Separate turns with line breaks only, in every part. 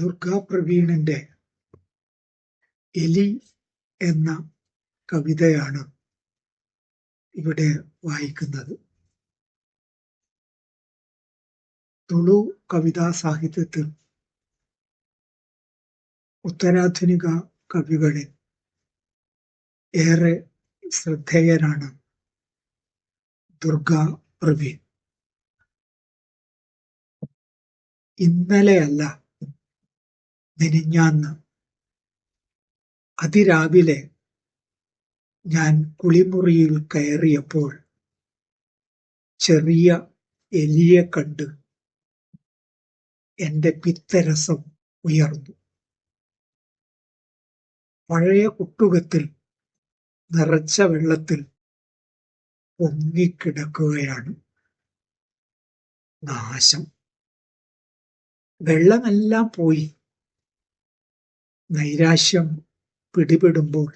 ദുർഗാ പ്രവീണിന്റെ എലി എന്ന കവിതയാണ് ഇവിടെ വായിക്കുന്നത്. തുളു കവിതാ സാഹിത്യത്തിൽ ഉത്തരാധുനിക കവികളിൽ ഏറെ ശ്രദ്ധേയനാണ് ദുർഗാ പ്രവീൺ. ഇന്നലെയല്ല, മിനിഞ്ഞാന്ന് അതിരാവിലെ ഞാൻ കുളിമുറിയിൽ കയറിയപ്പോൾ ചെറിയ എലിയെ കണ്ട് എന്റെ പിത്തരസം ഉയർന്നു. പഴയ കുട്ടുകത്തിൽ നിറച്ച വെള്ളത്തിൽ പൊങ്ങിക്കിടക്കുകയാണ്. നാശം! വെള്ളമെല്ലാം പോയി. നൈരാശ്യം പിടിപെടുമ്പോൾ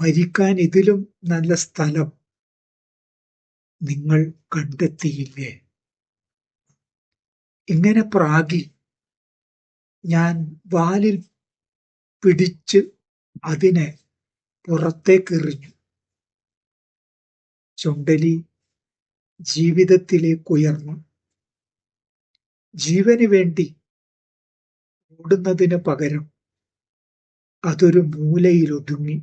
മരിക്കാൻ ഇതിലും നല്ല സ്ഥലം നിങ്ങൾ കണ്ടെത്തിയില്ലേ? ഇങ്ങനെ പ്രാഗി ഞാൻ വാലിൽ പിടിച്ച് അതിനെ പുറത്തേക്കെറിഞ്ഞു. ചുണ്ടലി ജീവിതത്തിലേക്കുയർന്നു. ജീവന് വേണ്ടി ഓടുന്നതിന് പകരം അതൊരു മൂലയിലൊതുങ്ങി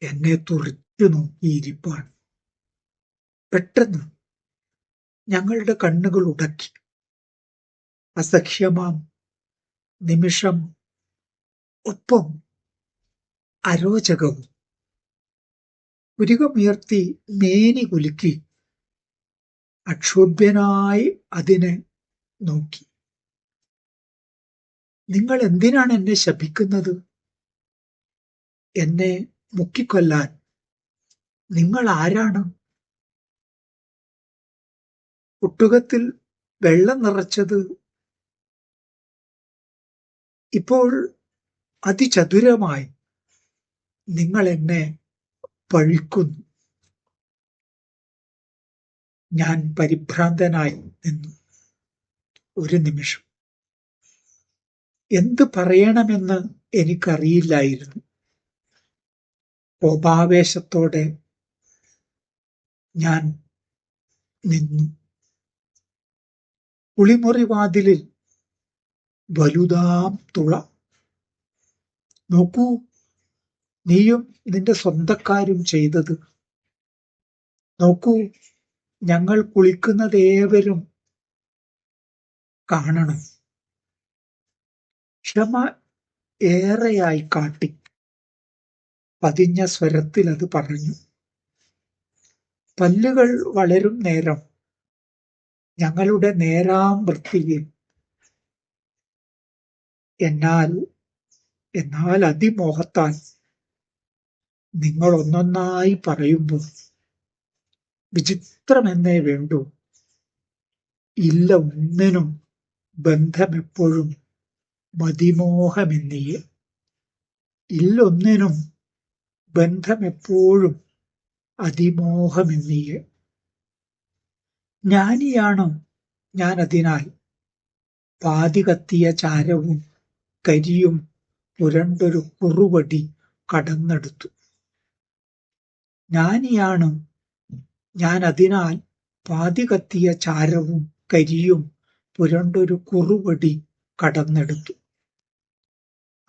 എന്നെ തുറിച്ചു നോക്കിയിരിപ്പാണ്. പെട്ടെന്ന് ഞങ്ങളുടെ കണ്ണുകൾ ഉടക്കി. അസഖ്യമാം നിമിഷം, ഒപ്പം അരോചകവും. പുരികമുയർത്തി മേനി കുലുക്കി അക്ഷോഭ്യനായി അതിനെ നോക്കി. നിങ്ങൾ എന്തിനാണ് എന്നെ ശപിക്കുന്നത്? എന്നെ മുക്കിക്കൊല്ലാൻ നിങ്ങൾ ആരാണ്? കുട്ടുകത്തിൽ വെള്ളം നിറച്ചത് ഇപ്പോൾ അതിചതുരമായി നിങ്ങൾ എന്നെ പഴിക്കുന്നു. ഞാൻ പരിഭ്രാന്തനായി നിന്നു. ഒരു നിമിഷം എന്ത് പറയണമെന്ന് എനിക്കറിയില്ലായിരുന്നു. കോപാവേശത്തോടെ ഞാൻ നിന്നു. കുളിമുറി വാതിലിൽ വലുതാം തുള. നോക്കൂ, നീയും നിന്റെ സ്വന്തക്കാരും ചെയ്തത്. നോക്കൂ, ഞങ്ങൾ കുളിക്കുന്നത് ഏവരും കാണണം. ക്ഷമ ഏറെയായി കാട്ടി പതിഞ്ഞ സ്വരത്തിൽ അത് പറഞ്ഞു. പല്ലുകൾ വളരും നേരം ഞങ്ങളുടെ നേരാം വൃത്തിയിൽ എന്നാൽ അതിമോഹത്താൽ നിങ്ങൾ ഒന്നൊന്നായി പറയുമ്പോൾ വിചിത്രമെന്നേ വേണ്ടൂ. ഇല്ല ഒന്നിനും ബന്ധമെപ്പോഴും മതിമോഹമെന്നിയേ. ഇല്ലൊന്നിനും ബന്ധമെപ്പോഴും അതിമോഹമെന്നിയേ. ജ്ഞാനിയാണ് ഞാൻ, അതിനാൽ പാതി കത്തിയ ചാരവും കരിയും പുരണ്ടൊരു കുറുവടി കടന്നെടുത്തു. ജ്ഞാനിയാണ് ഞാൻ, അതിനാൽ പാതി കത്തിയ ചാരവും കരിയും പുരണ്ടൊരു കുറുവടി കടന്നെടുത്തു.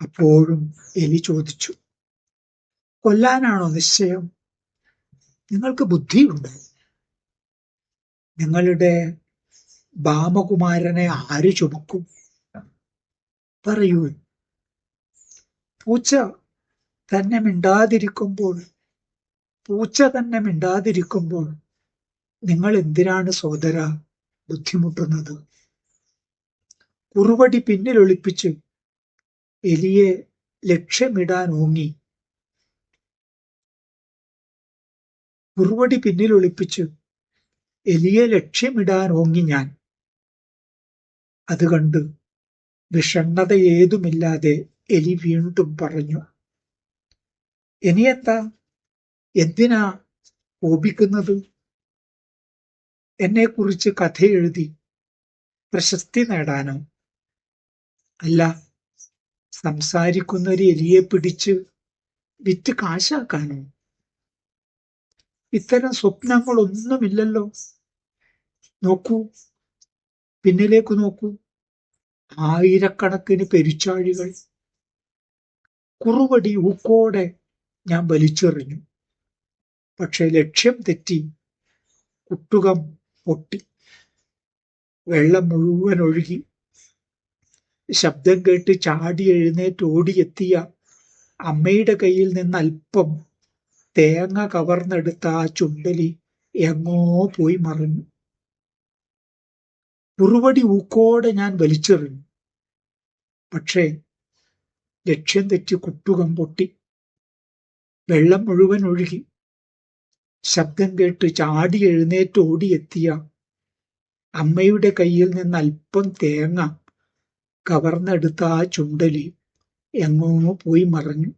അപ്പോഴും എലി ചോദിച്ചു, കൊല്ലാനാണോ നിശ്ചയം? നിങ്ങൾക്ക് ബുദ്ധിയുണ്ടോ? നിങ്ങളുടെ ബാമകുമാരനെ ആര് ചുമക്കും? പറയൂ. പൂച്ച തന്നെ മിണ്ടാതിരിക്കുമ്പോൾ നിങ്ങൾ എന്തിനാണ് സോദര ബുദ്ധിമുട്ടുന്നത്? കുറുവടി പിന്നിലൊളിപ്പിച്ച് എലിയെ ലക്ഷ്യമിടാൻ ഓങ്ങി ഞാൻ. അത് കണ്ട് വിഷണ്ണത ഏതുമില്ലാതെ എലി വീണ്ടും പറഞ്ഞു, ഇനിയെന്താ? എന്തിനാ കോപിക്കുന്നത്? എന്നെക്കുറിച്ച് കഥ എഴുതി പ്രശസ്തി നേടാനോ? അല്ല, സംസാരിക്കുന്ന ഒരു എലിയെ പിടിച്ച് വിറ്റ് കാശാക്കാനോ? ഇത്തരം സ്വപ്നങ്ങളൊന്നുമില്ലല്ലോ. നോക്കൂ, പിന്നിലേക്ക് നോക്കൂ. ആയിരക്കണക്കിന് പെരുച്ചാഴികൾ. കുറുവടി ഊക്കോടെ ഞാൻ വലിച്ചെറിഞ്ഞു. പക്ഷെ ലക്ഷ്യം തെറ്റി. കുട്ടുകം പൊട്ടി. വെള്ളം മുഴുവൻ ഒഴുകി. ശബ്ദം കേട്ട് ചാടി എഴുന്നേറ്റ് ഓടിയെത്തിയ അമ്മയുടെ കയ്യിൽ നിന്ന് അല്പം തേങ്ങ കവർന്നെടുത്ത ആ ചുണ്ടലി എങ്ങോ പോയി മറഞ്ഞു. കുറുവടി ഊക്കോടെ ഞാൻ വലിച്ചെറിഞ്ഞു. പക്ഷേ ലക്ഷ്യം തെറ്റി കുട്ടുകം പൊട്ടി. വെള്ളം മുഴുവൻ ഒഴുകി. ശബ്ദം കേട്ട് ചാടി എഴുന്നേറ്റ് ഓടിയെത്തിയ അമ്മയുടെ കയ്യിൽ നിന്ന് അല്പം തേങ്ങ കവർന്നെടുത്ത ആ ചുണ്ടലി എങ്ങോ പോയി മറഞ്ഞു.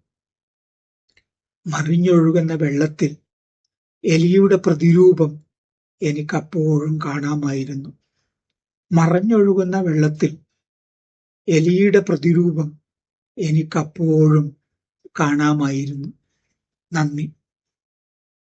മറിഞ്ഞൊഴുകുന്ന വെള്ളത്തിൽ എലിയുടെ പ്രതിരൂപം എനിക്കപ്പോഴും കാണാമായിരുന്നു. മറഞ്ഞൊഴുകുന്ന വെള്ളത്തിൽ എലിയുടെ പ്രതിരൂപം എനിക്കപ്പോഴും കാണാമായിരുന്നു. നന്ദി.